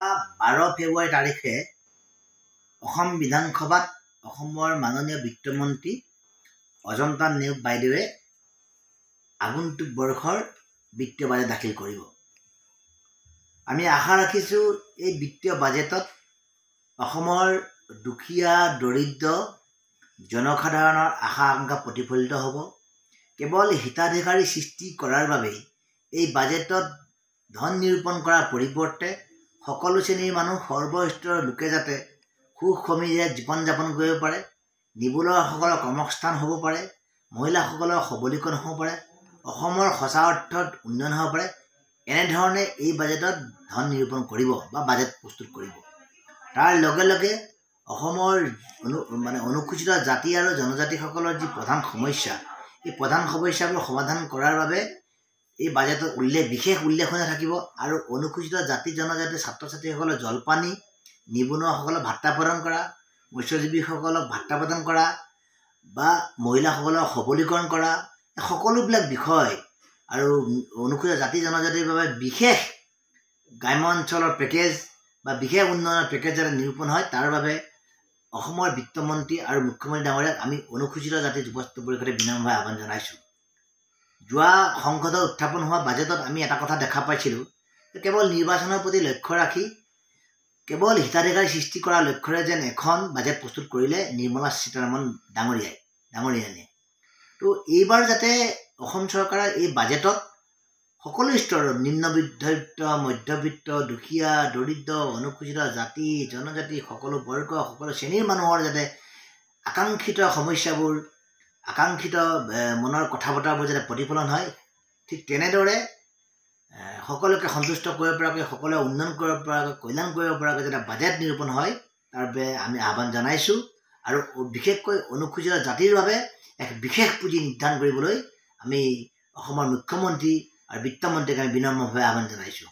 12 ফেব্ৰুৱাৰী তাৰিখে অসম বিধানসভাত অসমৰ মাননীয় বিত্তমন্ত্ৰী অজন্তা নেওগ বাইদেৱে আগন্তুক বৰ্ষৰ বিত্তীয় বাজেট দাখিল কৰিব। আমি আশা ৰাখিছোঁ এই বিত্তীয় বাজেটত অসমৰ দুখীয়া দৰিদ্ৰ জনসাধাৰণৰ আশা আকাংক্ষা প্ৰতিফলিত হ'ব। কেৱল হিতাধিকাৰী সৃষ্টি কৰাৰ বাবেই এই বাজেটত ধন নিৰূপণ কৰাৰ পৰিৱৰ্তে সকলো শ্ৰেণীৰ মানুহ সৰ্বস্তৰৰ লোকে যাতে সুখমীৰে জীৱন যাপন কৰিব পাৰে, নিবনুৱাসকলৰ কৰ্মসংস্থান হ'ব পাৰে, মহিলাসকলৰ সবলীকৰণ হ'ব পাৰে, অসমৰ সঁচা অৰ্থত উন্নয়ন হ'ব পাৰে, এনেধৰণে এই বাজেটত ধন নিৰূপণ কৰিব বা বাজেট প্ৰস্তুত কৰিব। তাৰ লগে লগে অসমৰ অনুসূচিত জাতি আৰু জনজাতিসকলৰ যি প্ৰধান সমস্যা, এই প্ৰধান সমস্যাবোৰ সমাধান কৰাৰ বাবে এই বাজেটত বিশেষ উল্লেখনীয় থাকিব। আৰু অনুসূচিত জাতি জনজাতি ছাত্ৰ ছাত্ৰীসকলৰ জলপানী, নিবনুৱাসকলক ভাত্তা প্ৰদান কৰা, মৎস্যজীৱীসকলক ভাত্তা প্ৰদান কৰা বা মহিলাসকলক সবলীকৰণ কৰা, সকলোবিলাক বিষয় আৰু অনুসূচিত জাতি জনজাতিৰ বাবে বিশেষ গ্ৰাম্য অঞ্চলৰ পেকেজ বা বিশেষ উন্নয়নৰ পেকেজ যাতে নিৰূপণ হয়, তাৰ বাবে অসমৰ বিত্তমন্ত্ৰী আৰু মুখ্যমন্ত্ৰী ডাঙৰীয়াক আমি অনুসূচিত জাতি যুৱস্বাস্থ্য পৰিষদে বিনম্ৰভাৱে আহ্বান জনাইছোঁ। যোৱা সংসদত উত্থাপন হোৱা বাজেটত আমি এটা কথা দেখা পাইছিলোঁ যে কেৱল নিৰ্বাচনৰ প্ৰতি লক্ষ্য ৰাখি কেৱল হিতাধিকাৰী সৃষ্টি কৰাৰ লক্ষ্যৰে যেন এখন বাজেট প্ৰস্তুত কৰিলে নিৰ্মলা সীতাৰমণ ডাঙৰীয়ানীয়ে। তো এইবাৰ যাতে অসম চৰকাৰৰ এই বাজেটত সকলো স্তৰৰ নিম্নবিত্ত, মধ্যবিত্ত, দুখীয়া, দৰিদ্ৰ, অনুসূচিত জাতি জনজাতি সকলো বৰ্গ সকলো শ্ৰেণীৰ মানুহৰ যাতে আকাংক্ষিত সমস্যাবোৰ, আকাংক্ষিত মনৰ কথা বতৰাবোৰ যাতে প্ৰতিফলন হয়, ঠিক তেনেদৰে সকলোকে সন্তুষ্ট কৰিব পৰাকৈ, সকলোৱে উন্নয়ন কৰিব পৰাকৈ, কল্যাণ কৰিব পৰাকৈ যাতে বাজেট নিৰূপণ হয়, তাৰ বাবে আমি আহ্বান জনাইছোঁ। আৰু বিশেষকৈ অনুসূচিত জাতিৰ বাবে এক বিশেষ পুঁজি নিৰ্ধাৰণ কৰিবলৈ আমি অসমৰ মুখ্যমন্ত্ৰী আৰু বিত্তমন্ত্ৰীক আমি বিনম্ৰভাৱে আহ্বান জনাইছোঁ।